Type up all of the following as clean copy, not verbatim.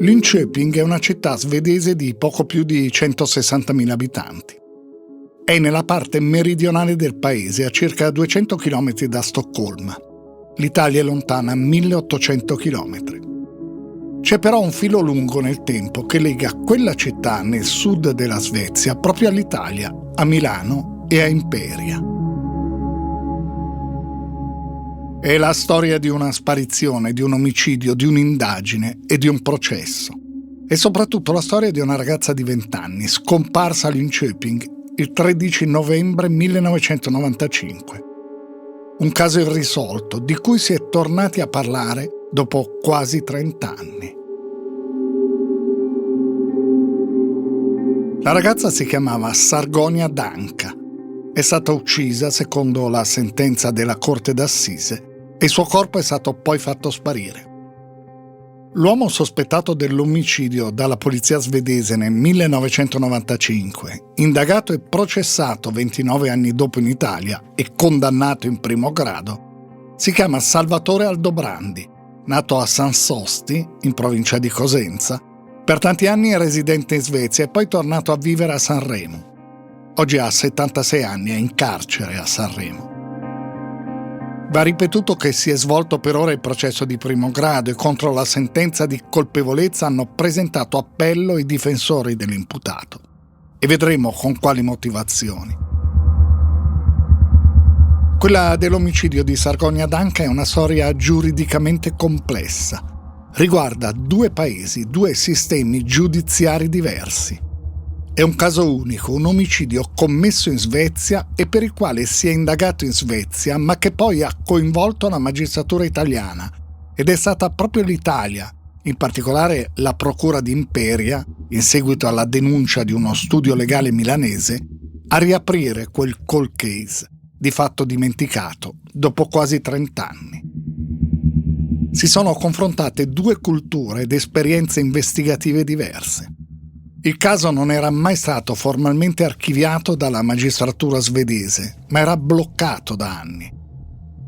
Linköping è una città svedese di poco più di 160.000 abitanti. È nella parte meridionale del paese, a circa 200 km da Stoccolma. L'Italia è lontana 1800 km. C'è però un filo lungo nel tempo che lega quella città nel sud della Svezia proprio all'Italia, a Milano e a Imperia. È la storia di una sparizione, di un omicidio, di un'indagine e di un processo. E soprattutto la storia di una ragazza di 20 anni, scomparsa a Linköping il 13 novembre 1995. Un caso irrisolto, di cui si è tornati a parlare dopo quasi 30 anni. La ragazza si chiamava Sargonia Danka. È stata uccisa secondo la sentenza della Corte d'Assise e il suo corpo è stato poi fatto sparire. L'uomo sospettato dell'omicidio dalla polizia svedese nel 1995, indagato e processato 29 anni dopo in Italia e condannato in primo grado, si chiama Salvatore Aldobrandi, nato a San Sosti, in provincia di Cosenza. Per tanti anni è residente in Svezia e poi tornato a vivere a Sanremo. Oggi ha 76 anni e è in carcere a Sanremo. Va ripetuto che si è svolto per ora il processo di primo grado e contro la sentenza di colpevolezza hanno presentato appello i difensori dell'imputato. E vedremo con quali motivazioni. Quella dell'omicidio di Sargonia Danka è una storia giuridicamente complessa. Riguarda due paesi, due sistemi giudiziari diversi. È un caso unico, un omicidio commesso in Svezia e per il quale si è indagato in Svezia, ma che poi ha coinvolto la magistratura italiana. Ed è stata proprio l'Italia, in particolare la Procura di Imperia, in seguito alla denuncia di uno studio legale milanese, a riaprire quel cold case, di fatto dimenticato, dopo quasi 30 anni. Si sono confrontate due culture ed esperienze investigative diverse. Il caso non era mai stato formalmente archiviato dalla magistratura svedese, ma era bloccato da anni.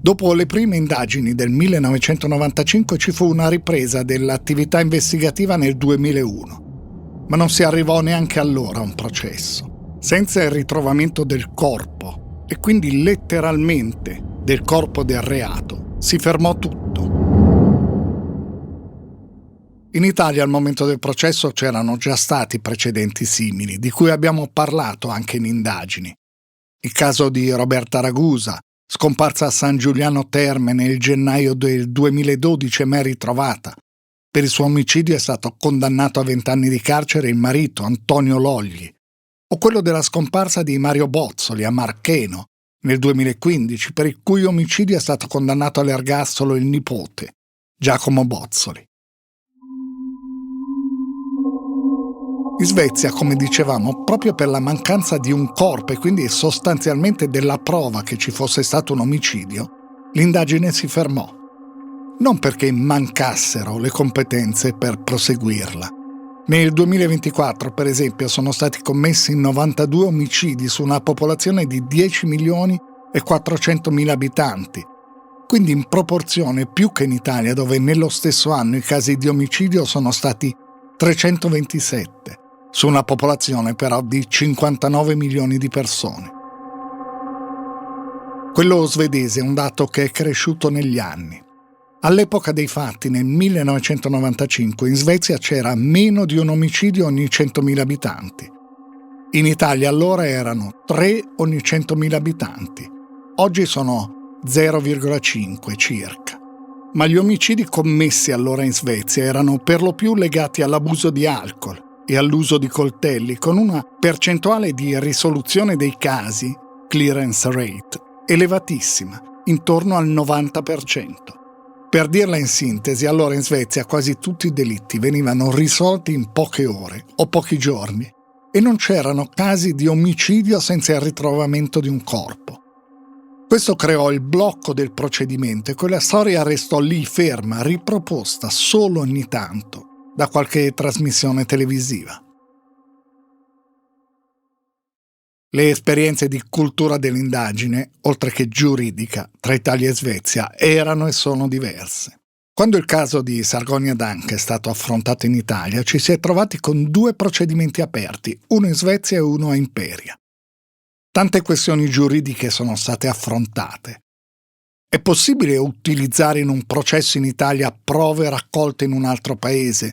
Dopo le prime indagini del 1995 ci fu una ripresa dell'attività investigativa nel 2001, ma non si arrivò neanche allora a un processo. Senza il ritrovamento del corpo, e quindi letteralmente del corpo del reato, si fermò tutto. In Italia al momento del processo c'erano già stati precedenti simili, di cui abbiamo parlato anche in indagini. Il caso di Roberta Ragusa, scomparsa a San Giuliano Terme nel gennaio del 2012 e mai ritrovata. Per il suo omicidio è stato condannato a 20 anni di carcere il marito, Antonio Logli. O quello della scomparsa di Mario Bozzoli a Marcheno nel 2015, per il cui omicidio è stato condannato all'ergastolo il nipote, Giacomo Bozzoli. In Svezia, come dicevamo, proprio per la mancanza di un corpo e quindi sostanzialmente della prova che ci fosse stato un omicidio, l'indagine si fermò. Non perché mancassero le competenze per proseguirla. Nel 2024, per esempio, sono stati commessi 92 omicidi su una popolazione di 10.400.000 abitanti, quindi in proporzione più che in Italia, dove nello stesso anno i casi di omicidio sono stati 327. Su una popolazione però di 59 milioni di persone. Quello svedese è un dato che è cresciuto negli anni. All'epoca dei fatti, nel 1995, in Svezia c'era meno di un omicidio ogni 100.000 abitanti. In Italia allora erano 3 ogni 100.000 abitanti. Oggi sono 0,5 circa. Ma gli omicidi commessi allora in Svezia erano per lo più legati all'abuso di alcol e all'uso di coltelli, con una percentuale di risoluzione dei casi, clearance rate, elevatissima, intorno al 90%. Per dirla in sintesi, allora in Svezia quasi tutti i delitti venivano risolti in poche ore o pochi giorni e non c'erano casi di omicidio senza il ritrovamento di un corpo. Questo creò il blocco del procedimento e quella storia restò lì ferma, riproposta solo ogni tanto da qualche trasmissione televisiva. Le esperienze di cultura dell'indagine, oltre che giuridica, tra Italia e Svezia erano e sono diverse. Quando il caso di Sargonia Danca è stato affrontato in Italia, ci si è trovati con 2 procedimenti aperti, uno in Svezia e uno a Imperia. Tante questioni giuridiche sono state affrontate. È possibile utilizzare in un processo in Italia prove raccolte in un altro paese?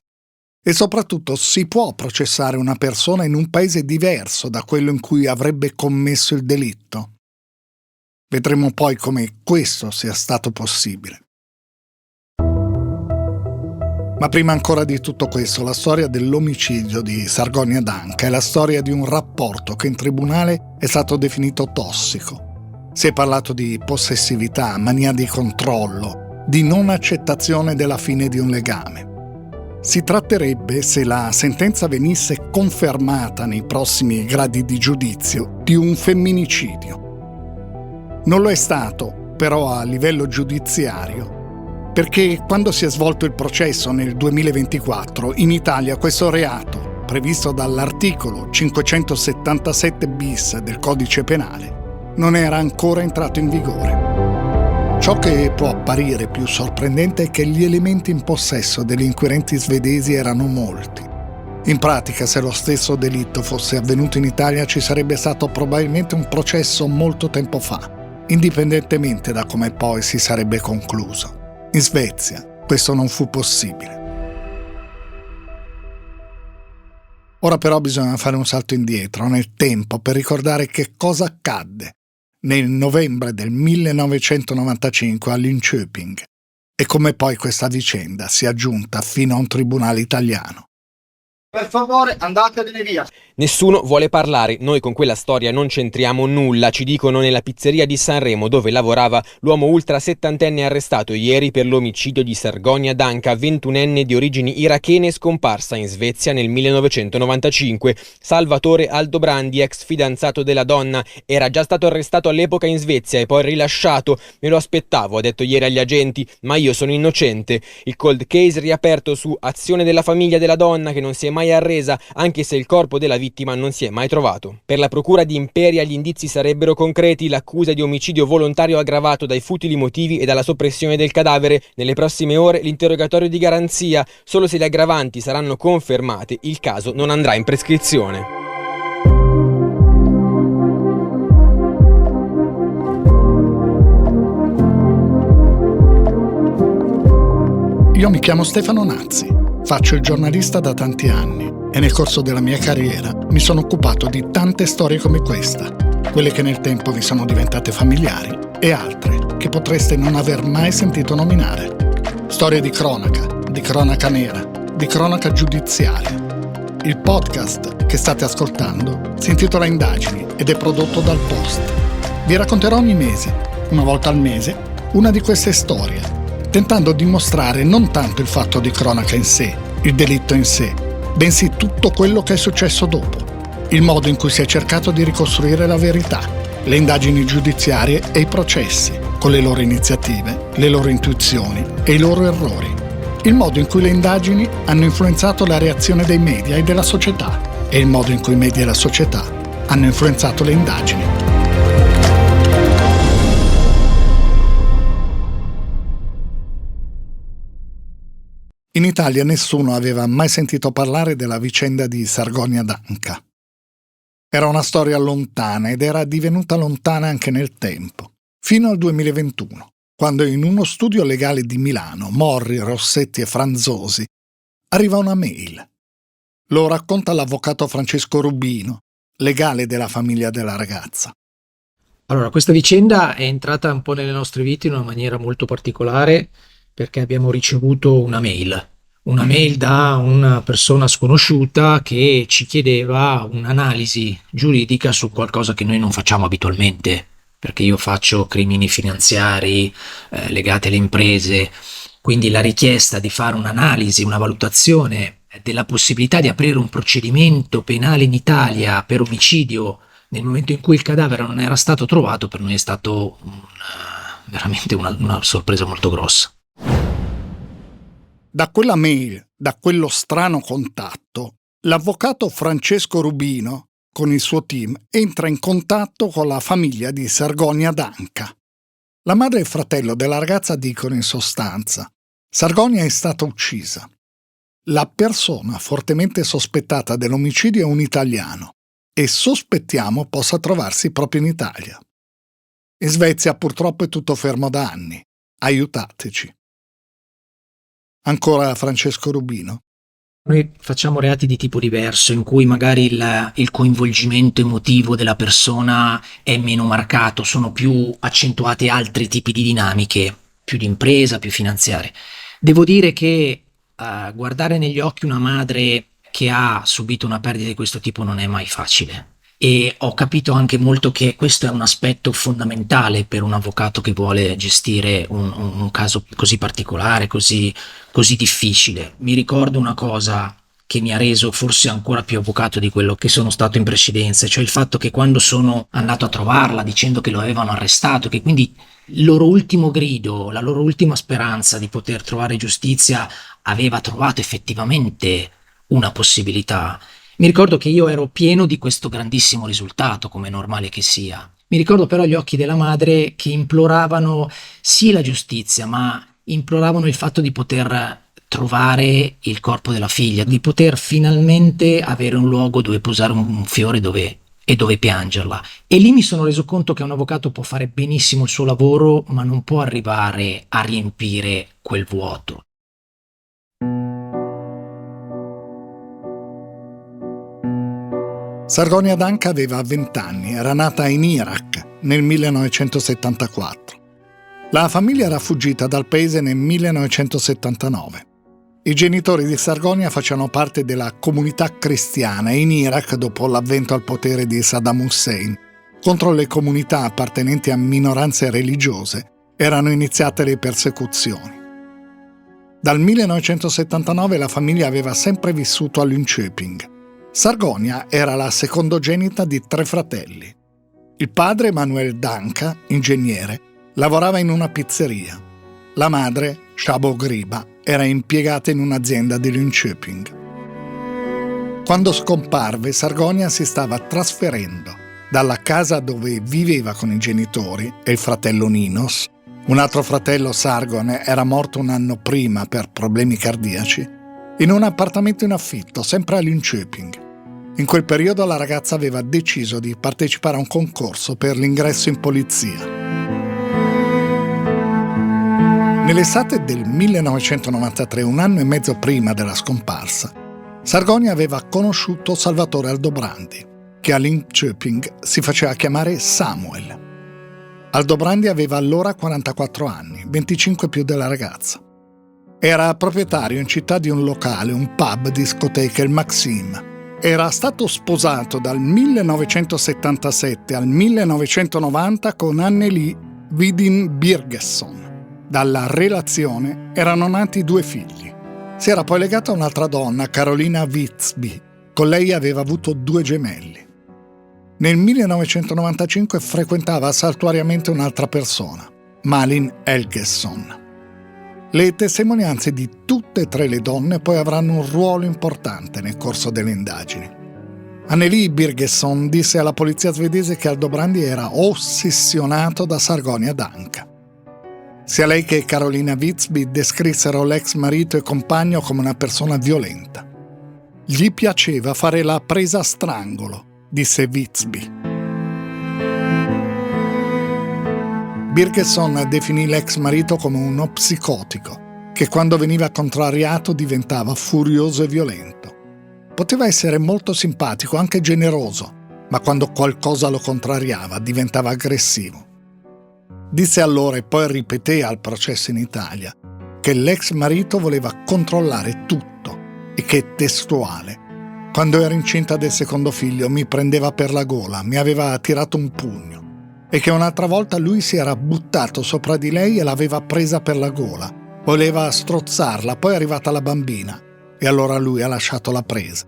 E soprattutto, si può processare una persona in un paese diverso da quello in cui avrebbe commesso il delitto? Vedremo poi come questo sia stato possibile. Ma prima ancora di tutto questo, la storia dell'omicidio di Sargonia Danca è la storia di un rapporto che in tribunale è stato definito tossico. Si è parlato di possessività, mania di controllo, di non accettazione della fine di un legame. Si tratterebbe, se la sentenza venisse confermata nei prossimi gradi di giudizio, di un femminicidio. Non lo è stato, però, a livello giudiziario, perché quando si è svolto il processo nel 2024, in Italia questo reato, previsto dall'articolo 577 bis del Codice Penale, non era ancora entrato in vigore. Ciò che può apparire più sorprendente è che gli elementi in possesso degli inquirenti svedesi erano molti. In pratica, se lo stesso delitto fosse avvenuto in Italia, ci sarebbe stato probabilmente un processo molto tempo fa, indipendentemente da come poi si sarebbe concluso. In Svezia questo non fu possibile. Ora però bisogna fare un salto indietro nel tempo per ricordare che cosa accadde nel novembre del 1995 a Linköping e come poi questa vicenda sia giunta fino a un tribunale italiano. Per favore, andatevene via. Nessuno vuole parlare, noi con quella storia non c'entriamo nulla, ci dicono nella pizzeria di Sanremo dove lavorava l'uomo ultra settantenne arrestato ieri per l'omicidio di Sargonia Danca, 21enne di origini irachene scomparsa in Svezia nel 1995. Salvatore Aldobrandi, ex fidanzato della donna, era già stato arrestato all'epoca in Svezia e poi rilasciato. Me lo aspettavo, ha detto ieri agli agenti, ma io sono innocente. Il cold case riaperto su azione della famiglia della donna che non si è mai arresa, anche se il corpo della vittima non si è mai trovato. Per la procura di Imperia gli indizi sarebbero concreti, l'accusa di omicidio volontario aggravato dai futili motivi e dalla soppressione del cadavere. Nelle prossime ore l'interrogatorio di garanzia, solo se le aggravanti saranno confermate, il caso non andrà in prescrizione. Io mi chiamo Stefano Nazzi, faccio il giornalista da tanti anni e nel corso della mia carriera mi sono occupato di tante storie come questa, quelle che nel tempo vi sono diventate familiari e altre che potreste non aver mai sentito nominare. Storie di cronaca nera, di cronaca giudiziaria. Il podcast che state ascoltando si intitola Indagini ed è prodotto dal Post. Vi racconterò ogni mese, una volta al mese, una di queste storie, tentando di mostrare non tanto il fatto di cronaca in sé, il delitto in sé, bensì tutto quello che è successo dopo, il modo in cui si è cercato di ricostruire la verità, le indagini giudiziarie e i processi, con le loro iniziative, le loro intuizioni e i loro errori, il modo in cui le indagini hanno influenzato la reazione dei media e della società e il modo in cui i media e la società hanno influenzato le indagini. In Italia nessuno aveva mai sentito parlare della vicenda di Sargonia Danca. Era una storia lontana ed era divenuta lontana anche nel tempo, fino al 2021, quando in uno studio legale di Milano, Morri, Rossetti e Franzosi, arriva una mail. Lo racconta l'avvocato Francesco Rubino, legale della famiglia della ragazza. Allora, questa vicenda è entrata un po' nelle nostre vite in una maniera molto particolare, perché abbiamo ricevuto una mail da una persona sconosciuta che ci chiedeva un'analisi giuridica su qualcosa che noi non facciamo abitualmente, perché io faccio crimini finanziari legati alle imprese, quindi la richiesta di fare un'analisi, una valutazione della possibilità di aprire un procedimento penale in Italia per omicidio nel momento in cui il cadavere non era stato trovato, per noi è stato veramente una sorpresa molto grossa. Da quella mail, da quello strano contatto, l'avvocato Francesco Rubino, con il suo team, entra in contatto con la famiglia di Sargonia Danca. La madre e il fratello della ragazza dicono in sostanza: Sargonia è stata uccisa. La persona fortemente sospettata dell'omicidio è un italiano e sospettiamo possa trovarsi proprio in Italia. In Svezia purtroppo è tutto fermo da anni. Aiutateci. Ancora Francesco Rubino. Noi facciamo reati di tipo diverso, in cui magari il coinvolgimento emotivo della persona è meno marcato, sono più accentuate altri tipi di dinamiche, più di impresa, più finanziarie. Devo dire che guardare negli occhi una madre che ha subito una perdita di questo tipo non è mai facile. E ho capito anche molto che questo è un aspetto fondamentale per un avvocato che vuole gestire un caso così particolare, così difficile. Mi ricordo una cosa che mi ha reso forse ancora più avvocato di quello che sono stato in precedenza, cioè il fatto che quando sono andato a trovarla dicendo che lo avevano arrestato, che quindi il loro ultimo grido, la loro ultima speranza di poter trovare giustizia aveva trovato effettivamente una possibilità. Mi ricordo che io ero pieno di questo grandissimo risultato, come è normale che sia. Mi ricordo però gli occhi della madre che imploravano sì la giustizia, ma imploravano il fatto di poter trovare il corpo della figlia, di poter finalmente avere un luogo dove posare un fiore e dove piangerla. E lì mi sono reso conto che un avvocato può fare benissimo il suo lavoro, ma non può arrivare a riempire quel vuoto. Sargonia Danca aveva 20 anni, era nata in Iraq nel 1974. La famiglia era fuggita dal paese nel 1979. I genitori di Sargonia facevano parte della comunità cristiana in Iraq dopo l'avvento al potere di Saddam Hussein. Contro le comunità appartenenti a minoranze religiose erano iniziate le persecuzioni. Dal 1979 la famiglia aveva sempre vissuto a Linköping. Sargonia era la secondogenita di 3 fratelli. Il padre, Manuel Danca, ingegnere, lavorava in una pizzeria. La madre, Shabo Griba, era impiegata in un'azienda di Linköping. Quando scomparve, Sargonia si stava trasferendo dalla casa dove viveva con i genitori e il fratello Ninos. Un altro fratello, Sargon, era morto un anno prima per problemi cardiaci, in un appartamento in affitto, sempre a Linköping. In quel periodo la ragazza aveva deciso di partecipare a un concorso per l'ingresso in polizia. Nell'estate del 1993, un anno e mezzo prima della scomparsa, Sargonia aveva conosciuto Salvatore Aldobrandi, che a Linköping si faceva chiamare Samuel. Aldobrandi aveva allora 44 anni, 25 più della ragazza. Era proprietario in città di un locale, un pub discoteca, il Maxim. Era stato sposato dal 1977 al 1990 con Anneli Vidin Birgesson. Dalla relazione erano nati 2 figli. Si era poi legato a un'altra donna, Carolina Witzby. Con lei aveva avuto 2 gemelli. Nel 1995 frequentava saltuariamente un'altra persona, Malin Helgesson. Le testimonianze di tutte e 3 le donne poi avranno un ruolo importante nel corso delle indagini. Anneli Birgesson disse alla polizia svedese che Aldobrandi era ossessionato da Sargonia Danca. Sia lei che Carolina Witzby descrissero l'ex marito e compagno come una persona violenta. Gli piaceva fare la presa a strangolo, disse Witzby. Birgesson definì l'ex marito come uno psicotico, che quando veniva contrariato diventava furioso e violento. Poteva essere molto simpatico, anche generoso, ma quando qualcosa lo contrariava diventava aggressivo. Disse allora, e poi ripeté al processo in Italia, che l'ex marito voleva controllare tutto e che, testuale, quando ero incinta del secondo figlio mi prendeva per la gola, mi aveva tirato un pugno, e che un'altra volta lui si era buttato sopra di lei e l'aveva presa per la gola. Voleva strozzarla, poi è arrivata la bambina e allora lui ha lasciato la presa.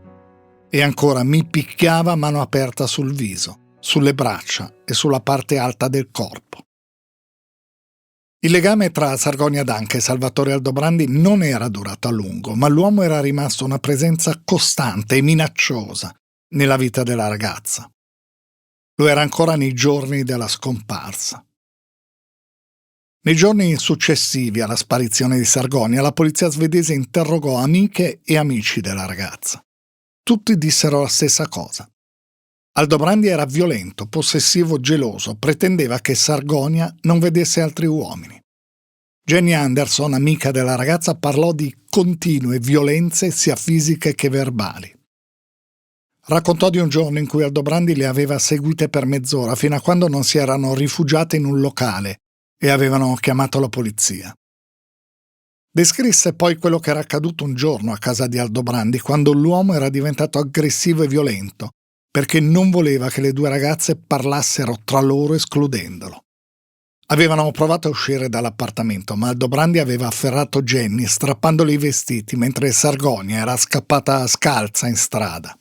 E ancora mi picchiava a mano aperta sul viso, sulle braccia e sulla parte alta del corpo. Il legame tra Sargonia Danca e Salvatore Aldobrandi non era durato a lungo, ma l'uomo era rimasto una presenza costante e minacciosa nella vita della ragazza. Lo era ancora nei giorni della scomparsa. Nei giorni successivi alla sparizione di Sargonia, la polizia svedese interrogò amiche e amici della ragazza. Tutti dissero la stessa cosa. Aldobrandi era violento, possessivo, geloso, pretendeva che Sargonia non vedesse altri uomini. Jenny Anderson, amica della ragazza, parlò di continue violenze sia fisiche che verbali. Raccontò di un giorno in cui Aldobrandi le aveva seguite per mezz'ora fino a quando non si erano rifugiate in un locale e avevano chiamato la polizia. Descrisse poi quello che era accaduto un giorno a casa di Aldobrandi, quando l'uomo era diventato aggressivo e violento, perché non voleva che le due ragazze parlassero tra loro escludendolo. Avevano provato a uscire dall'appartamento, ma Aldobrandi aveva afferrato Jenny strappandole i vestiti mentre Sargonia era scappata scalza in strada.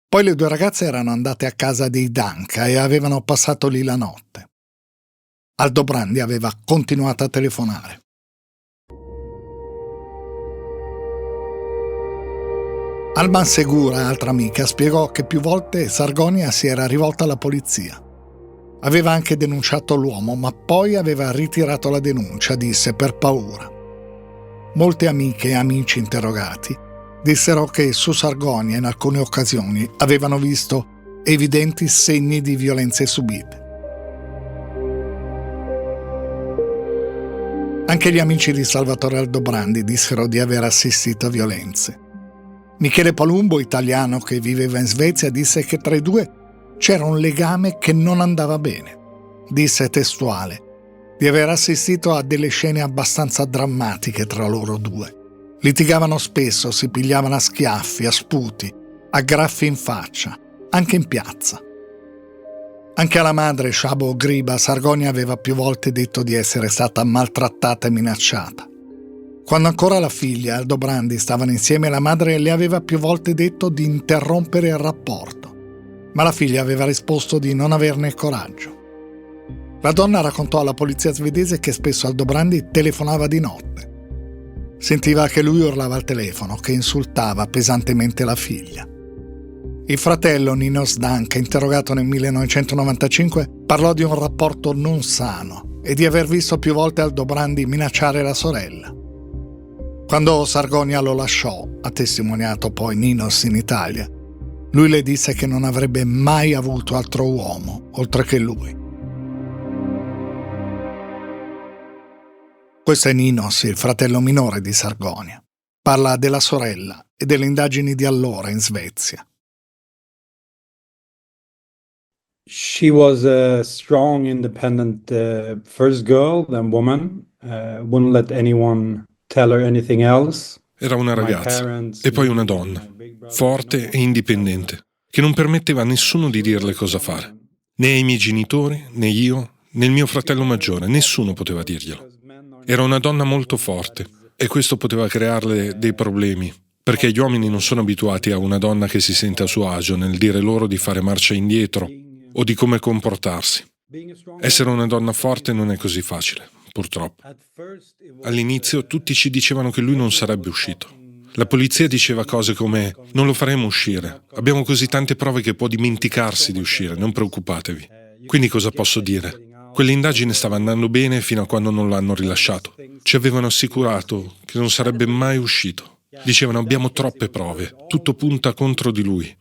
Poi le due ragazze erano andate a casa dei Danca e avevano passato lì la notte. Aldobrandi aveva continuato a telefonare. Alban Segura, altra amica, spiegò che più volte Sargonia si era rivolta alla polizia. Aveva anche denunciato l'uomo, ma poi aveva ritirato la denuncia, disse, per paura. Molte amiche e amici interrogati dissero che su Sargonia in alcune occasioni avevano visto evidenti segni di violenze subite. Anche gli amici di Salvatore Aldobrandi dissero di aver assistito a violenze. Michele Palumbo, italiano che viveva in Svezia, disse che tra i due c'era un legame che non andava bene. Disse testuale di aver assistito a delle scene abbastanza drammatiche tra loro due. Litigavano spesso, si pigliavano a schiaffi, a sputi, a graffi in faccia, anche in piazza. Anche alla madre, Shabo Griba, Sargonia aveva più volte detto di essere stata maltrattata e minacciata. Quando ancora la figlia e Aldobrandi stavano insieme, la madre le aveva più volte detto di interrompere il rapporto, ma la figlia aveva risposto di non averne il coraggio. La donna raccontò alla polizia svedese che spesso Aldobrandi telefonava di notte. Sentiva che lui urlava al telefono, che insultava pesantemente la figlia. Il fratello Ninos Danka, interrogato nel 1995, parlò di un rapporto non sano e di aver visto più volte Aldobrandi minacciare la sorella. Quando Sargonia lo lasciò, ha testimoniato poi Ninos in Italia, lui le disse che non avrebbe mai avuto altro uomo oltre che lui. Questo è Ninos, il fratello minore di Sargonia. Parla della sorella e delle indagini di allora in Svezia. She was a strong, independent first girl, then woman. Wouldn't let anyone tell her anything else. Era una ragazza e poi una donna, forte e indipendente, che non permetteva a nessuno di dirle cosa fare. Né ai miei genitori, né io, né il mio fratello maggiore, nessuno poteva dirglielo. Era una donna molto forte e questo poteva crearle dei problemi, perché gli uomini non sono abituati a una donna che si sente a suo agio nel dire loro di fare marcia indietro o di come comportarsi. Essere una donna forte non è così facile, purtroppo. All'inizio tutti ci dicevano che lui non sarebbe uscito. La polizia diceva cose come «Non lo faremo uscire, abbiamo così tante prove che può dimenticarsi di uscire, non preoccupatevi». Quindi cosa posso dire? Quell'indagine stava andando bene fino a quando non l'hanno rilasciato. Ci avevano assicurato che non sarebbe mai uscito. Dicevano abbiamo troppe prove, tutto punta contro di lui.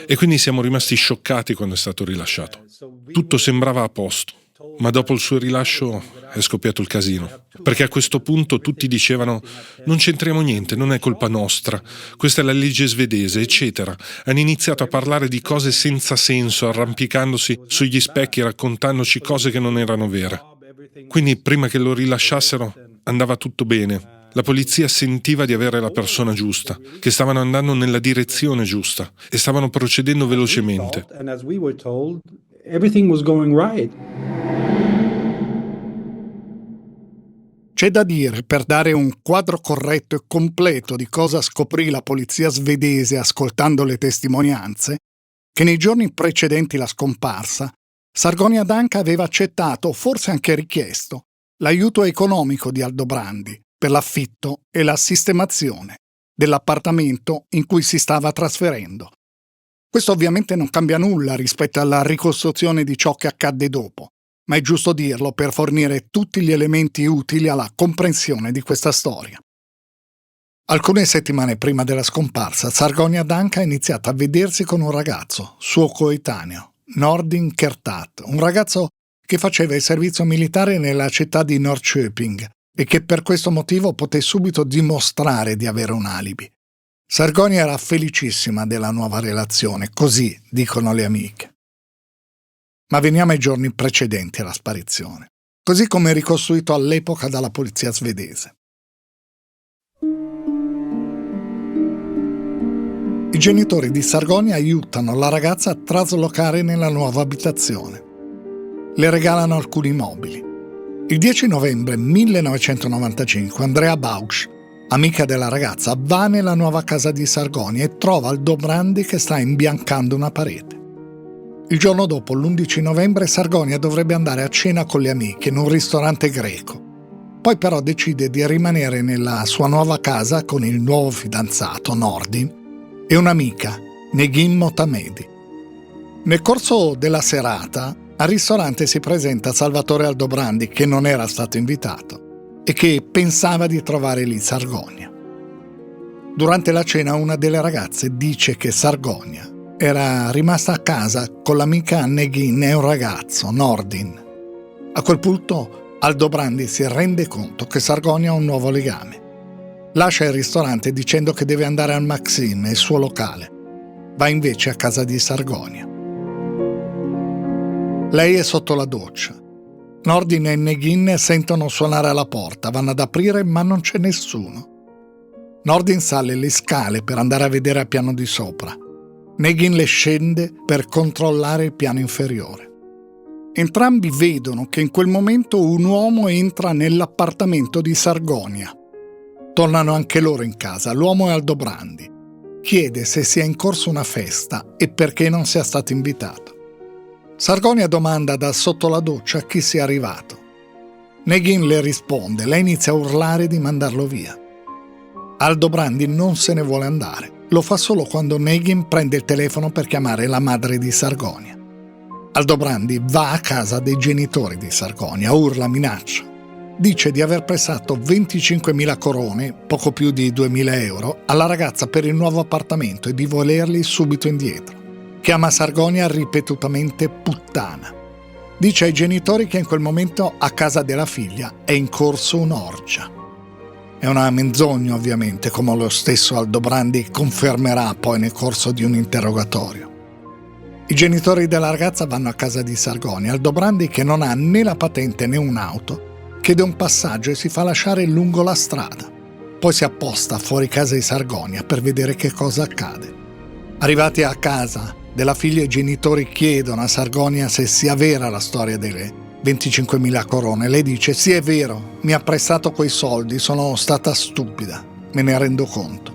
E quindi siamo rimasti scioccati quando è stato rilasciato. Tutto sembrava a posto, ma dopo il suo rilascio è scoppiato il casino. Perché a questo punto tutti dicevano non c'entriamo niente, non è colpa nostra, questa è la legge svedese, eccetera. Hanno iniziato a parlare di cose senza senso, arrampicandosi sugli specchi, raccontandoci cose che non erano vere. Quindi prima che lo rilasciassero andava tutto bene. La polizia sentiva di avere la persona giusta, che stavano andando nella direzione giusta e stavano procedendo velocemente. C'è da dire, per dare un quadro corretto e completo di cosa scoprì la polizia svedese ascoltando le testimonianze, che nei giorni precedenti la scomparsa, Sargonia Danka aveva accettato, o forse anche richiesto, l'aiuto economico di Aldobrandi per l'affitto e la sistemazione dell'appartamento in cui si stava trasferendo. Questo ovviamente non cambia nulla rispetto alla ricostruzione di ciò che accadde dopo, ma è giusto dirlo per fornire tutti gli elementi utili alla comprensione di questa storia. Alcune settimane prima della scomparsa, Sargonia Danka ha iniziato a vedersi con un ragazzo, suo coetaneo, Nordin Kertat, un ragazzo che faceva il servizio militare nella città di Norrköping e che per questo motivo poté subito dimostrare di avere un alibi. Sargonia era felicissima della nuova relazione, così dicono le amiche. Ma veniamo ai giorni precedenti alla sparizione, così come ricostruito all'epoca dalla polizia svedese. I genitori di Sargonia aiutano la ragazza a traslocare nella nuova abitazione. Le regalano alcuni mobili. Il 10 novembre 1995 Andrea Bausch, amica della ragazza, va nella nuova casa di Sargonia e trova Aldobrandi che sta imbiancando una parete. Il giorno dopo, l'11 novembre, Sargonia dovrebbe andare a cena con le amiche in un ristorante greco. Poi però decide di rimanere nella sua nuova casa con il nuovo fidanzato, Nordin, e un'amica, Negin Motamedi. Nel corso della serata, al ristorante si presenta Salvatore Aldobrandi, che non era stato invitato e che pensava di trovare lì Sargonia. Durante la cena una delle ragazze dice che Sargonia era rimasta a casa con l'amica Negin e un ragazzo, Nordin. A quel punto Aldobrandi si rende conto che Sargonia ha un nuovo legame. Lascia il ristorante dicendo che deve andare al Maxim, il suo locale. Va invece a casa di Sargonia. Lei è sotto la doccia. Nordin e Negin sentono suonare alla porta, vanno ad aprire ma non c'è nessuno. Nordin sale le scale per andare a vedere al piano di sopra. Negin le scende per controllare il piano inferiore. Entrambi vedono che in quel momento un uomo entra nell'appartamento di Sargonia. Tornano anche loro in casa, l'uomo è Aldobrandi. Chiede se sia in corso una festa e perché non sia stato invitato. Sargonia domanda da sotto la doccia chi sia arrivato. Negin le risponde, lei inizia a urlare di mandarlo via. Aldobrandi non se ne vuole andare, lo fa solo quando Negin prende il telefono per chiamare la madre di Sargonia. Aldobrandi va a casa dei genitori di Sargonia, urla, minaccia. Dice di aver prestato 25.000 corone, poco più di 2.000 euro, alla ragazza per il nuovo appartamento e di volerli subito indietro. Chiama Sargonia ripetutamente puttana. Dice ai genitori che in quel momento a casa della figlia è in corso un'orgia. È una menzogna ovviamente, come lo stesso Aldobrandi confermerà poi nel corso di un interrogatorio. I genitori della ragazza vanno a casa di Sargonia. Aldobrandi, che non ha né la patente né un'auto, chiede un passaggio e si fa lasciare lungo la strada. Poi si apposta fuori casa di Sargonia per vedere che cosa accade. Arrivati a casa della figlia, i genitori chiedono a Sargonia se sia vera la storia delle 25.000 corone. Lei dice: sì, è vero, mi ha prestato quei soldi, sono stata stupida, me ne rendo conto.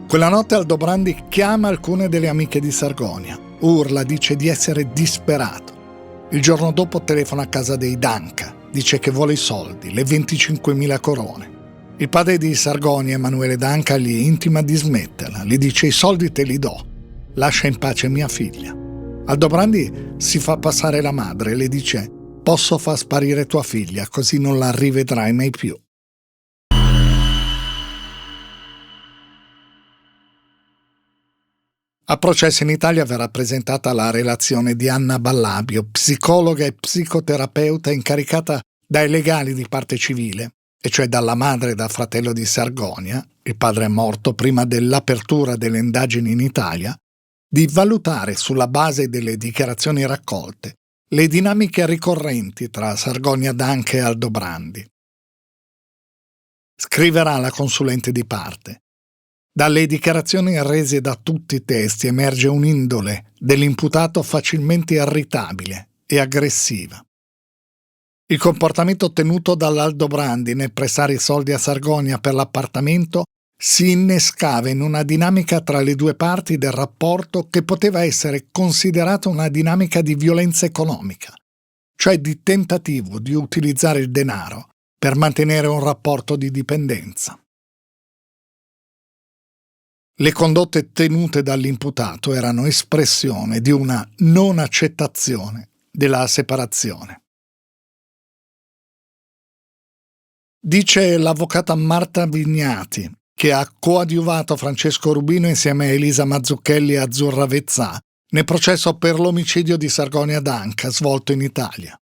Quella notte Aldobrandi chiama alcune delle amiche di Sargonia, urla, dice di essere disperato. Il giorno dopo telefona a casa dei Danka, dice che vuole i soldi, le 25.000 corone. Il padre di Sargonia, Emanuele Danka, gli intima di smetterla, gli dice: i soldi te li do, lascia in pace mia figlia. Aldobrandi si fa passare la madre e le dice: posso far sparire tua figlia, così non la rivedrai mai più. A processo in Italia verrà presentata la relazione di Anna Ballabio, psicologa e psicoterapeuta incaricata dai legali di parte civile, e cioè dalla madre e dal fratello di Sargonia, il padre è morto prima dell'apertura delle indagini in Italia, di valutare sulla base delle dichiarazioni raccolte le dinamiche ricorrenti tra Sargonia Danka e Aldobrandi. Scriverà la consulente di parte. Dalle dichiarazioni rese da tutti i testi emerge un'indole dell'imputato facilmente irritabile e aggressiva. Il comportamento tenuto dall'Aldobrandi nel prestare i soldi a Sargonia per l'appartamento si innescava in una dinamica tra le due parti del rapporto che poteva essere considerata una dinamica di violenza economica, cioè di tentativo di utilizzare il denaro per mantenere un rapporto di dipendenza. Le condotte tenute dall'imputato erano espressione di una non accettazione della separazione. Dice l'avvocata Marta Vignati, che ha coadiuvato Francesco Rubino insieme a Elisa Mazzucchelli e Azzurra Vezzà nel processo per l'omicidio di Sargonia D'Anca svolto in Italia.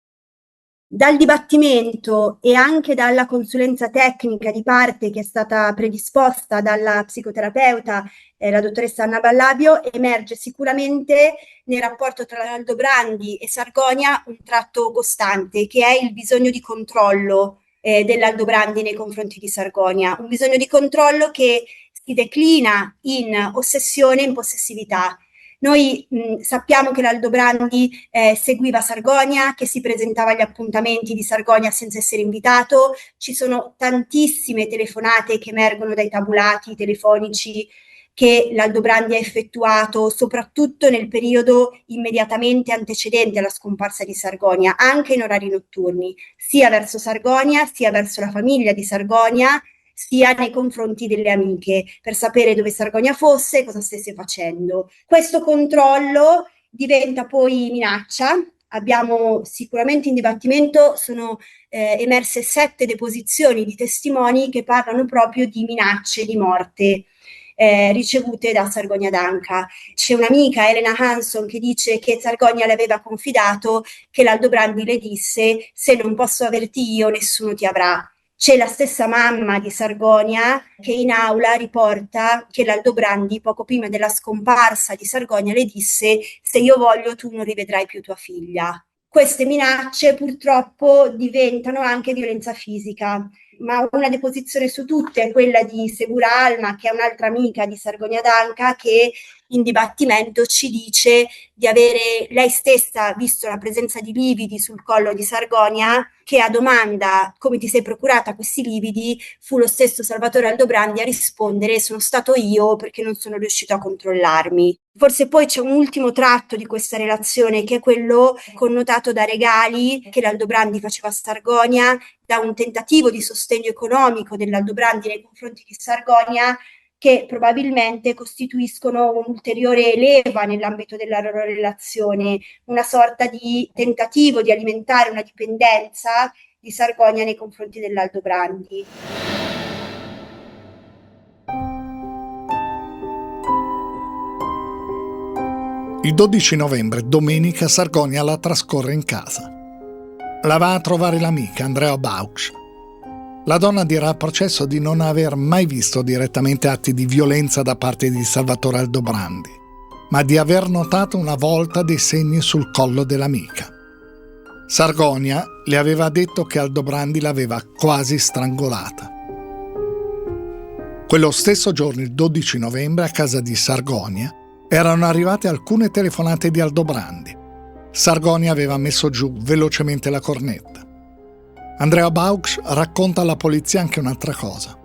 Dal dibattimento e anche dalla consulenza tecnica di parte che è stata predisposta dalla psicoterapeuta, la dottoressa Anna Ballabio, emerge sicuramente nel rapporto tra Aldobrandi e Sargonia un tratto costante, che è il bisogno di controllo dell'Aldobrandi nei confronti di Sargonia, un bisogno di controllo che si declina in ossessione e in possessività. Noi sappiamo che l'Aldobrandi seguiva Sargonia, che si presentava agli appuntamenti di Sargonia senza essere invitato. Ci sono tantissime telefonate che emergono dai tabulati telefonici che l'Aldobrandi ha effettuato, soprattutto nel periodo immediatamente antecedente alla scomparsa di Sargonia, anche in orari notturni, sia verso Sargonia, sia verso la famiglia di Sargonia, sia nei confronti delle amiche, per sapere dove Sargonia fosse e cosa stesse facendo. Questo controllo diventa poi minaccia. Abbiamo sicuramente in dibattimento, sono emerse 7 deposizioni di testimoni che parlano proprio di minacce di morte ricevute da Sargonia D'Anca. C'è un'amica, Elena Hanson, che dice che Sargonia le aveva confidato che l'Aldobrandi le disse: se non posso averti io, nessuno ti avrà. C'è la stessa mamma di Sargonia che in aula riporta che l'Aldobrandi, poco prima della scomparsa di Sargonia, le disse: se io voglio tu non rivedrai più tua figlia. Queste minacce purtroppo diventano anche violenza fisica, ma una deposizione su tutte è quella di Segura Alma, che è un'altra amica di Sargonia D'Anca, che in dibattimento ci dice di avere lei stessa visto la presenza di lividi sul collo di Sargonia, che a domanda come ti sei procurata questi lividi fu lo stesso Salvatore Aldobrandi a rispondere: sono stato io perché non sono riuscito a controllarmi. Forse poi c'è un ultimo tratto di questa relazione, che è quello connotato da regali che l'Aldobrandi faceva a Sargonia, da un tentativo di sostegno economico dell'Aldobrandi nei confronti di Sargonia, che probabilmente costituiscono un'ulteriore leva nell'ambito della loro relazione, una sorta di tentativo di alimentare una dipendenza di Sargonia nei confronti dell'Aldobrandi. Il 12 novembre, domenica, Sargonia la trascorre in casa. La va a trovare l'amica Andrea Bausch. La donna dirà al processo di non aver mai visto direttamente atti di violenza da parte di Salvatore Aldobrandi, ma di aver notato una volta dei segni sul collo dell'amica. Sargonia le aveva detto che Aldobrandi l'aveva quasi strangolata. Quello stesso giorno, il 12 novembre, a casa di Sargonia erano arrivate alcune telefonate di Aldobrandi. Sargonia aveva messo giù velocemente la cornetta. Andrea Bausch racconta alla polizia anche un'altra cosa.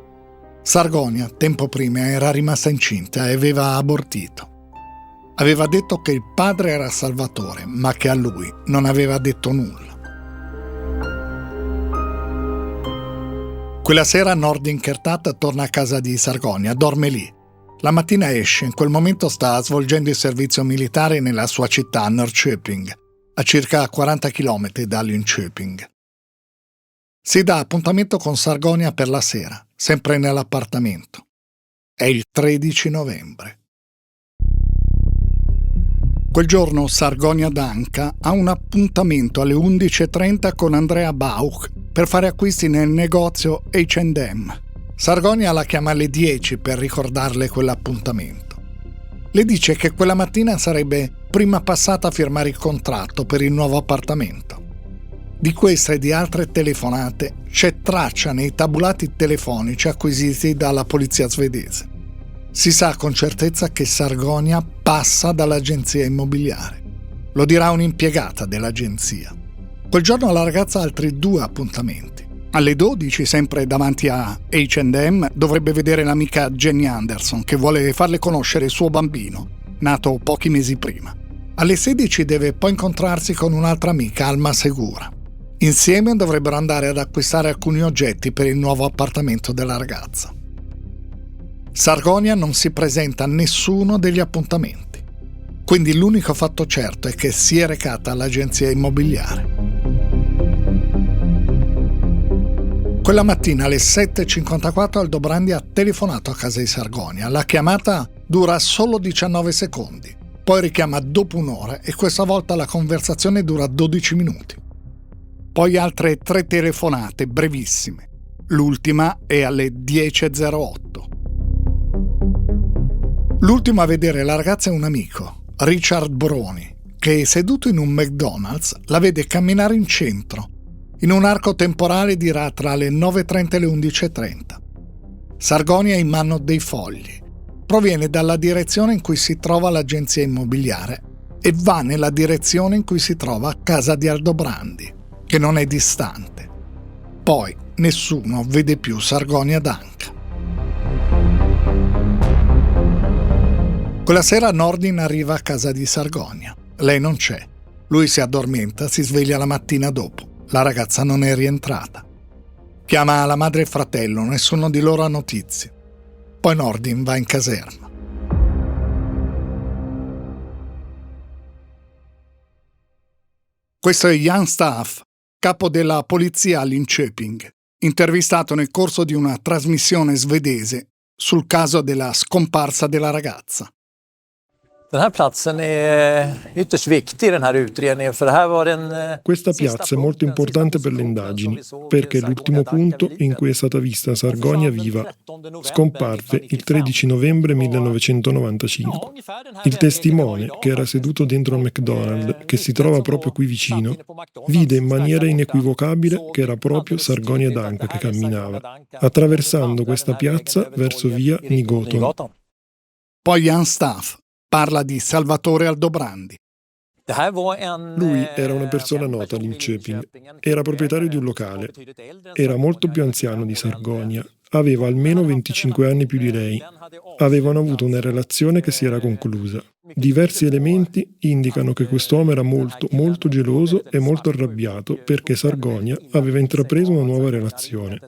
Sargonia, tempo prima, era rimasta incinta e aveva abortito. Aveva detto che il padre era Salvatore, ma che a lui non aveva detto nulla. Quella sera Nord Inchertata torna a casa di Sargonia, dorme lì. La mattina esce, in quel momento sta svolgendo il servizio militare nella sua città, Norrköping, a circa 40 km da Linköping. Si dà appuntamento con Sargonia per la sera, sempre nell'appartamento. È il 13 novembre. Quel giorno Sargonia D'Anca ha un appuntamento alle 11:30 con Andrea Bausch per fare acquisti nel negozio H&M. Sargonia la chiama alle 10 per ricordarle quell'appuntamento. Le dice che quella mattina sarebbe prima passata a firmare il contratto per il nuovo appartamento. Di queste e di altre telefonate c'è traccia nei tabulati telefonici acquisiti dalla polizia svedese. Si sa con certezza che Sargonia passa dall'agenzia immobiliare. Lo dirà un'impiegata dell'agenzia. Quel giorno la ragazza ha altri 2 appuntamenti. Alle 12, sempre davanti a H&M, dovrebbe vedere l'amica Jenny Anderson, che vuole farle conoscere il suo bambino, nato pochi mesi prima. Alle 16 deve poi incontrarsi con un'altra amica, Alma Segura. Insieme dovrebbero andare ad acquistare alcuni oggetti per il nuovo appartamento della ragazza. Sargonia non si presenta a nessuno degli appuntamenti. Quindi l'unico fatto certo è che si è recata all'agenzia immobiliare. Quella mattina alle 7:54 Aldobrandi ha telefonato a casa di Sargonia. La chiamata dura solo 19 secondi, poi richiama dopo un'ora e questa volta la conversazione dura 12 minuti. Poi altre 3 telefonate brevissime. L'ultima è alle 10:08. L'ultimo a vedere la ragazza è un amico, Richard Broni, che seduto in un McDonald's la vede camminare in centro, in un arco temporale dirà tra le 9:30 e le 11:30. Sargonia ha in mano dei fogli. Proviene dalla direzione in cui si trova l'agenzia immobiliare e va nella direzione in cui si trova casa di Aldobrandi, che non è distante. Poi nessuno vede più Sargonia Danca. Quella sera Nordin arriva a casa di Sargonia. Lei non c'è. Lui si addormenta, si sveglia la mattina dopo. La ragazza non è rientrata. Chiama la madre e il fratello, nessuno di loro ha notizie. Poi Nordin va in caserma. Questo è Jan Staaf, capo della polizia a Linköping, intervistato nel corso di una trasmissione svedese sul caso della scomparsa della ragazza. Questa piazza è molto importante per le indagini, perché è l'ultimo punto in cui è stata vista Sargonia viva. Scomparve il 13 novembre 1995. Il testimone, che era seduto dentro al McDonald's, che si trova proprio qui vicino, vide in maniera inequivocabile che era proprio Sargonia Danca che camminava, attraversando questa piazza verso via Nigoton. Poi Jan Staaf parla di Salvatore Aldobrandi. Lui era una persona nota a Linköping, era proprietario di un locale, era molto più anziano di Sargonia, aveva almeno 25 anni più di lei, avevano avuto una relazione che si era conclusa. Diversi elementi indicano che quest'uomo era molto, molto geloso e molto arrabbiato perché Sargonia aveva intrapreso una nuova relazione.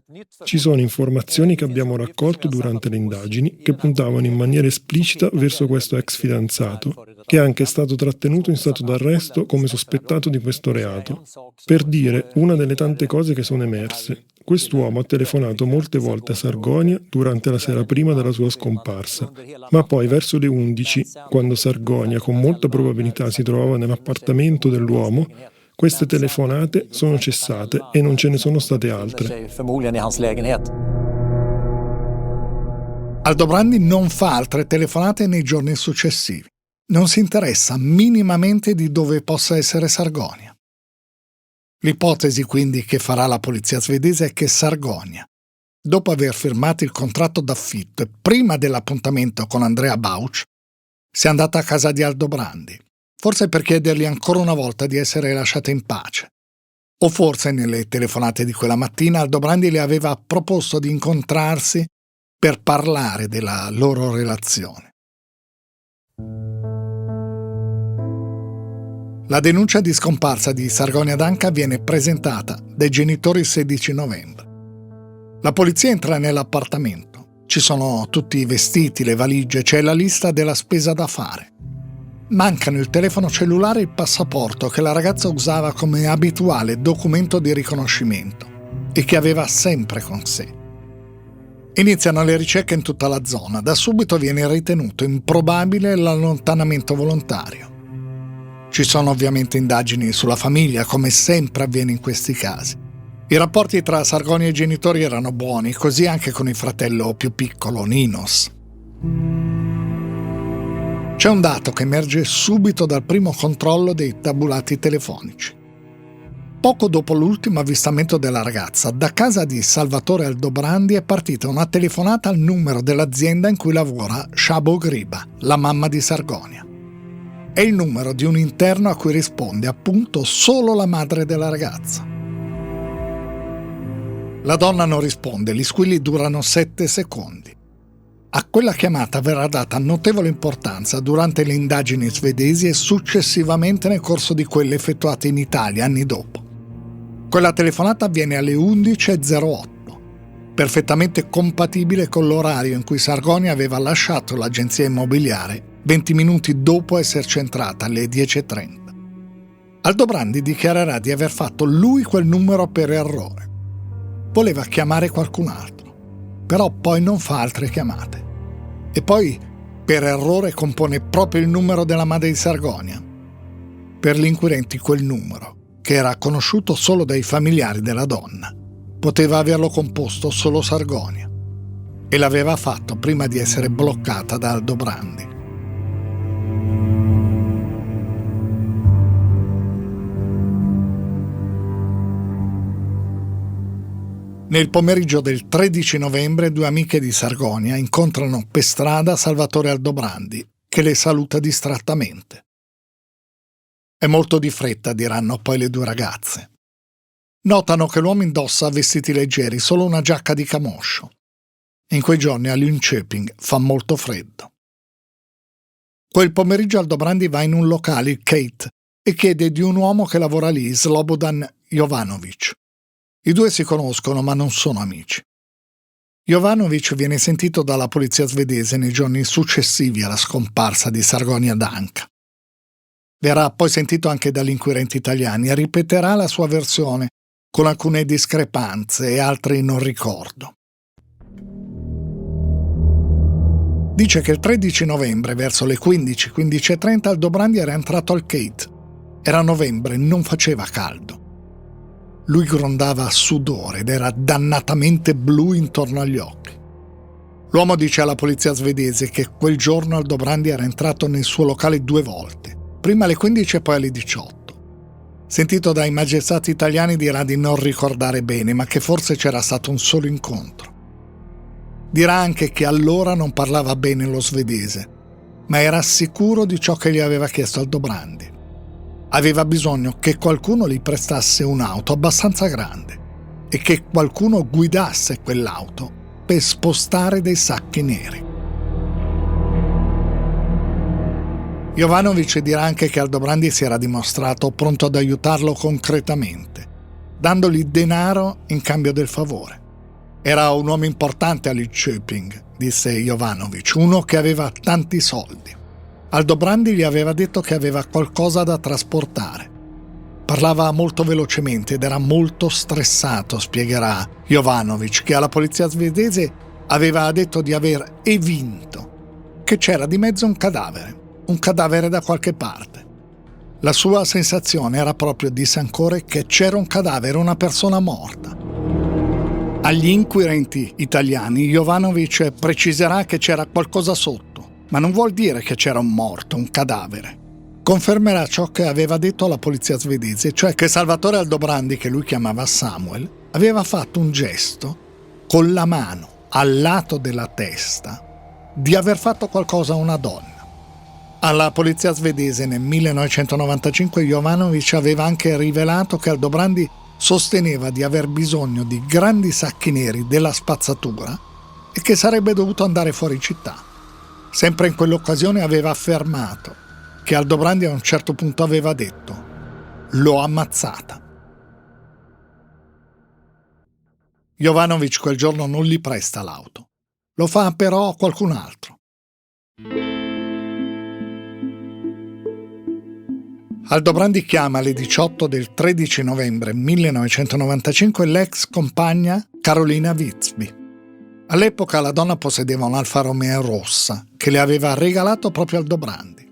Ci sono informazioni che abbiamo raccolto durante le indagini che puntavano in maniera esplicita verso questo ex fidanzato, che è anche stato trattenuto in stato d'arresto come sospettato di questo reato. Per dire una delle tante cose che sono emerse, quest'uomo ha telefonato molte volte a Sargonia durante la sera prima della sua scomparsa, ma poi verso le 11, quando Sargonia con molta probabilità si trovava nell'appartamento dell'uomo, queste telefonate sono cessate e non ce ne sono state altre. Aldobrandi non fa altre telefonate nei giorni successivi. Non si interessa minimamente di dove possa essere Sargonia. L'ipotesi quindi che farà la polizia svedese è che Sargonia, dopo aver firmato il contratto d'affitto e prima dell'appuntamento con Andrea Bauch, sia andata a casa di Aldobrandi, forse per chiedergli ancora una volta di essere lasciata in pace. O forse nelle telefonate di quella mattina Aldobrandi le aveva proposto di incontrarsi per parlare della loro relazione. La denuncia di scomparsa di Sargonia Danca viene presentata dai genitori il 16 novembre. La polizia entra nell'appartamento. Ci sono tutti i vestiti, le valigie, c'è la lista della spesa da fare. Mancano il telefono cellulare e il passaporto che la ragazza usava come abituale documento di riconoscimento e che aveva sempre con sé. Iniziano le ricerche in tutta la zona. Da subito viene ritenuto improbabile l'allontanamento volontario. Ci sono ovviamente indagini sulla famiglia, come sempre avviene in questi casi. I rapporti tra Sargonia e i genitori erano buoni, così anche con il fratello più piccolo, Ninos. C'è un dato che emerge subito dal primo controllo dei tabulati telefonici. Poco dopo l'ultimo avvistamento della ragazza, da casa di Salvatore Aldobrandi è partita una telefonata al numero dell'azienda in cui lavora Shabo Griba, la mamma di Sargonia. È il numero di un interno a cui risponde appunto solo la madre della ragazza. La donna non risponde, gli squilli durano 7 secondi. A quella chiamata verrà data notevole importanza durante le indagini svedesi e successivamente nel corso di quelle effettuate in Italia anni dopo. Quella telefonata avviene alle 11:08, perfettamente compatibile con l'orario in cui Sargonia aveva lasciato l'agenzia immobiliare 20 minuti dopo esserci entrata alle 10:30. Aldobrandi dichiarerà di aver fatto lui quel numero per errore. Voleva chiamare qualcun altro, però poi non fa altre chiamate. E poi, per errore, compone proprio il numero della madre di Sargonia. Per gli inquirenti quel numero, che era conosciuto solo dai familiari della donna, poteva averlo composto solo Sargonia. E l'aveva fatto prima di essere bloccata da Aldobrandi. Nel pomeriggio del 13 novembre 2 amiche di Sargonia incontrano per strada Salvatore Aldobrandi, che le saluta distrattamente. È molto di fretta, diranno poi le due ragazze. Notano che l'uomo indossa vestiti leggeri, solo una giacca di camoscio. In quei giorni a Linköping fa molto freddo. Quel pomeriggio Aldobrandi va in un locale, il Kate, e chiede di un uomo che lavora lì, Slobodan Jovanovic. I due si conoscono ma non sono amici. Jovanovic viene sentito dalla polizia svedese nei giorni successivi alla scomparsa di Sargonia Danka. Verrà poi sentito anche dagli inquirenti italiani e ripeterà la sua versione con alcune discrepanze e altre non ricordo. Dice che il 13 novembre verso le 15:30 Aldobrandi era entrato al Kate. Era novembre, non faceva caldo. Lui grondava a sudore ed era dannatamente blu intorno agli occhi. L'uomo dice alla polizia svedese che quel giorno Aldobrandi era entrato nel suo locale 2 volte, prima alle 15 e poi alle 18. Sentito dai magistrati italiani dirà di non ricordare bene, ma che forse c'era stato un solo incontro. Dirà anche che allora non parlava bene lo svedese, ma era sicuro di ciò che gli aveva chiesto Aldobrandi. Aveva bisogno che qualcuno gli prestasse un'auto abbastanza grande e che qualcuno guidasse quell'auto per spostare dei sacchi neri. Jovanovic dirà anche che Aldobrandi si era dimostrato pronto ad aiutarlo concretamente, dandogli denaro in cambio del favore. Era un uomo importante a Linköping, disse Jovanovic, uno che aveva tanti soldi. Aldobrandi gli aveva detto che aveva qualcosa da trasportare. Parlava molto velocemente ed era molto stressato, spiegherà Jovanovic, che alla polizia svedese aveva detto di aver evinto che c'era di mezzo un cadavere da qualche parte. La sua sensazione era proprio, disse ancora, che c'era un cadavere, una persona morta. Agli inquirenti italiani Jovanovic preciserà che c'era qualcosa sotto, ma non vuol dire che c'era un morto, un cadavere. Confermerà ciò che aveva detto alla polizia svedese, cioè che Salvatore Aldobrandi, che lui chiamava Samuel, aveva fatto un gesto con la mano al lato della testa di aver fatto qualcosa a una donna. Alla polizia svedese nel 1995 Jovanovic aveva anche rivelato che Aldobrandi sosteneva di aver bisogno di grandi sacchi neri della spazzatura e che sarebbe dovuto andare fuori città. Sempre in quell'occasione aveva affermato che Aldobrandi a un certo punto aveva detto: «L'ho ammazzata». Jovanovic quel giorno non gli presta l'auto. Lo fa però qualcun altro. Aldobrandi chiama alle 18 del 13 novembre 1995 l'ex compagna Carolina Witzby. All'epoca la donna possedeva un Alfa Romeo rossa che le aveva regalato proprio Aldobrandi.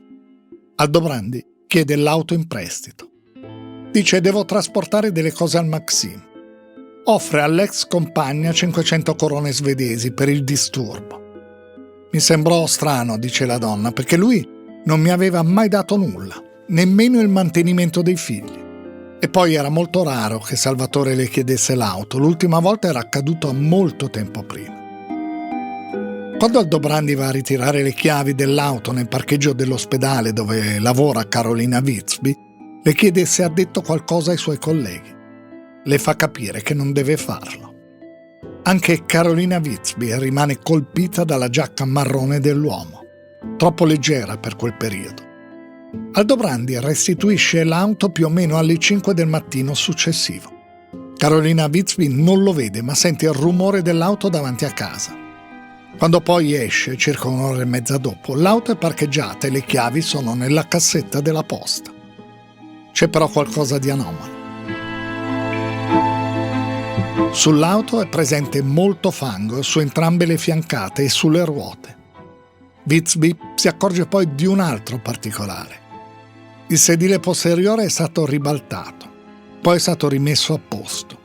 Aldobrandi chiede l'auto in prestito. Dice: «Devo trasportare delle cose al Maxim». Offre all'ex compagna 500 corone svedesi per il disturbo. «Mi sembrò strano», dice la donna, «perché lui non mi aveva mai dato nulla, nemmeno il mantenimento dei figli. E poi era molto raro che Salvatore le chiedesse l'auto, l'ultima volta era accaduto molto tempo prima». Quando Aldobrandi va a ritirare le chiavi dell'auto nel parcheggio dell'ospedale dove lavora Carolina Witzby, le chiede se ha detto qualcosa ai suoi colleghi. Le fa capire che non deve farlo. Anche Carolina Witzby rimane colpita dalla giacca marrone dell'uomo, troppo leggera per quel periodo. Aldobrandi restituisce l'auto più o meno alle 5 del mattino successivo. Carolina Witzby non lo vede, ma sente il rumore dell'auto davanti a casa. Quando poi esce, circa un'ora e mezza dopo, l'auto è parcheggiata e le chiavi sono nella cassetta della posta. C'è però qualcosa di anomalo. Sull'auto è presente molto fango su entrambe le fiancate e sulle ruote. Bixby si accorge poi di un altro particolare. Il sedile posteriore è stato ribaltato, poi è stato rimesso a posto.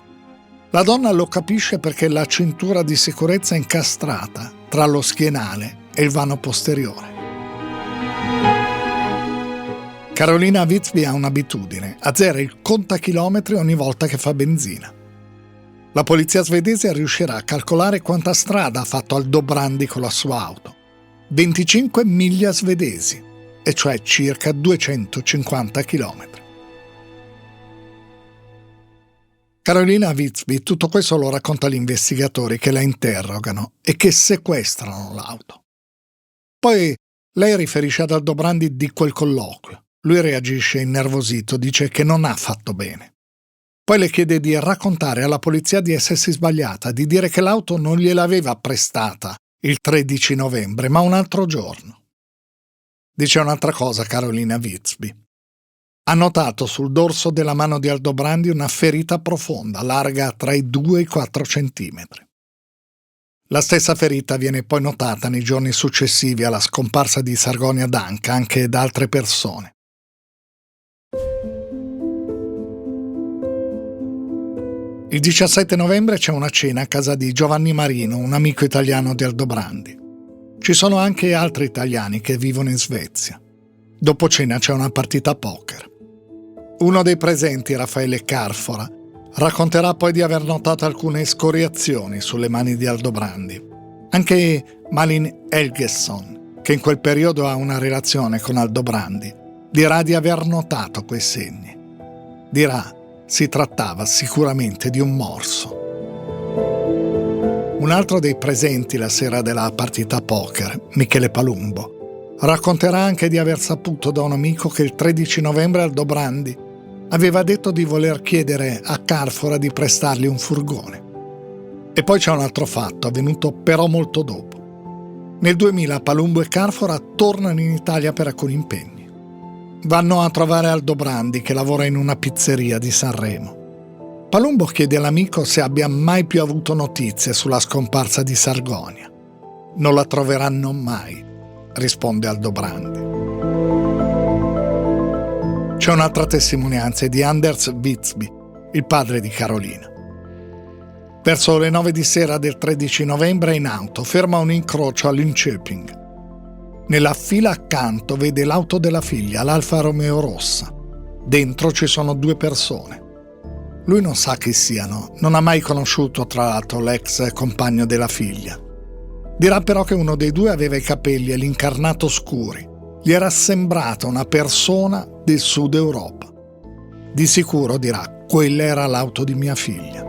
La donna lo capisce perché la cintura di sicurezza è incastrata tra lo schienale e il vano posteriore. Carolina Bixby ha un'abitudine: azzera il contachilometri ogni volta che fa benzina. La polizia svedese riuscirà a calcolare quanta strada ha fatto Aldobrandi con la sua auto. 25 miglia svedesi, e cioè circa 250 chilometri. Carolina Bixby tutto questo lo racconta agli investigatori che la interrogano e che sequestrano l'auto. Poi lei riferisce ad Aldobrandi di quel colloquio. Lui reagisce innervosito, dice che non ha fatto bene. Poi le chiede di raccontare alla polizia di essersi sbagliata, di dire che l'auto non gliel'aveva prestata il 13 novembre, ma un altro giorno. Dice un'altra cosa Carolina Bixby. Ha notato sul dorso della mano di Aldobrandi una ferita profonda, larga tra i 2 e i 4 centimetri. La stessa ferita viene poi notata nei giorni successivi alla scomparsa di Sargonia Danca anche da altre persone. Il 17 novembre c'è una cena a casa di Giovanni Marino, un amico italiano di Aldobrandi. Ci sono anche altri italiani che vivono in Svezia. Dopo cena c'è una partita a poker. Uno dei presenti, Raffaele Carfora, racconterà poi di aver notato alcune scoriazioni sulle mani di Aldobrandi. Anche Malin Helgesson, che in quel periodo ha una relazione con Aldobrandi, dirà di aver notato quei segni. Dirà: si trattava sicuramente di un morso. Un altro dei presenti la sera della partita a poker, Michele Palumbo, racconterà anche di aver saputo da un amico che il 13 novembre Aldobrandi aveva detto di voler chiedere a Carfora di prestargli un furgone. E poi c'è un altro fatto, avvenuto però molto dopo. Nel 2000 Palumbo e Carfora tornano in Italia per alcuni impegni. Vanno a trovare Aldobrandi, che lavora in una pizzeria di Sanremo. Palumbo chiede all'amico se abbia mai più avuto notizie sulla scomparsa di Sargonia. Non la troveranno mai, risponde Aldobrandi. C'è un'altra testimonianza di Anders Bixby, il padre di Carolina. Verso le 9 di sera del 13 novembre è in auto, ferma a un incrocio a Linköping. Nella fila accanto vede l'auto della figlia, l'Alfa Romeo rossa. Dentro ci sono 2 persone. Lui non sa chi siano, non ha mai conosciuto tra l'altro l'ex compagno della figlia. Dirà però che uno dei 2 aveva i capelli e l'incarnato scuri. Gli era sembrata una persona del sud Europa. Di sicuro, dirà, quella era l'auto di mia figlia.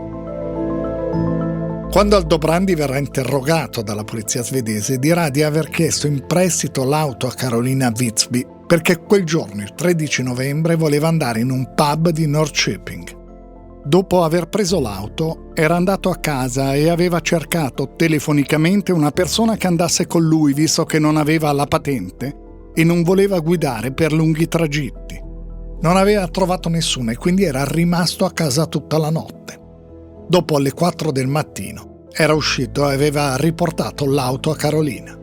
Quando Aldobrandi verrà interrogato dalla polizia svedese, dirà di aver chiesto in prestito l'auto a Carolina Bixby perché quel giorno, il 13 novembre, voleva andare in un pub di Norrköping. Dopo aver preso l'auto, era andato a casa e aveva cercato telefonicamente una persona che andasse con lui, visto che non aveva la patente e non voleva guidare per lunghi tragitti. Non aveva trovato nessuno e quindi era rimasto a casa tutta la notte. Dopo alle 4 del mattino era uscito e aveva riportato l'auto a Carolina.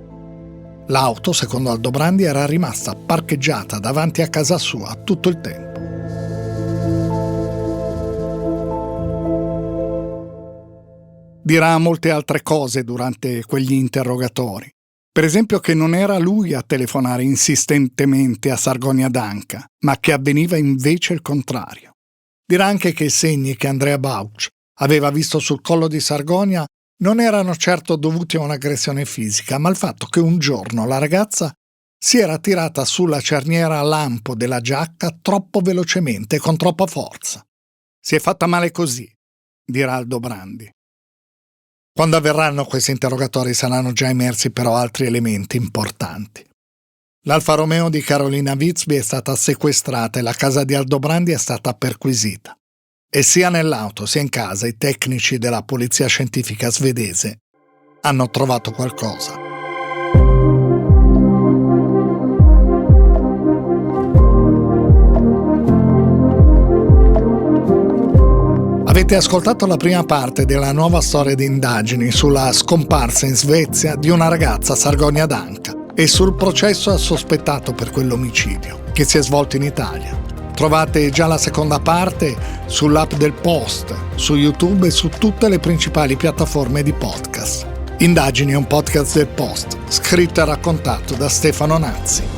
L'auto, secondo Aldobrandi, era rimasta parcheggiata davanti a casa sua tutto il tempo. Dirà molte altre cose durante quegli interrogatori. Per esempio che non era lui a telefonare insistentemente a Sargonia Danca, ma che avveniva invece il contrario. Dirà anche che i segni che Andrea Bauch aveva visto sul collo di Sargonia non erano certo dovuti a un'aggressione fisica, ma al fatto che un giorno la ragazza si era tirata sulla cerniera a lampo della giacca troppo velocemente e con troppa forza. Si è fatta male così, dirà Aldobrandi. Quando avverranno questi interrogatori saranno già emersi però altri elementi importanti. L'Alfa Romeo di Carolina Bixby è stata sequestrata e la casa di Aldobrandi è stata perquisita. E sia nell'auto sia in casa i tecnici della polizia scientifica svedese hanno trovato qualcosa. Avete ascoltato la prima parte della nuova storia di indagini sulla scomparsa in Svezia di una ragazza Sargonia Danca e sul processo al sospettato per quell'omicidio che si è svolto in Italia. Trovate già la seconda parte sull'app del Post, su YouTube e su tutte le principali piattaforme di podcast. Indagini è un podcast del Post, scritto e raccontato da Stefano Nazzi.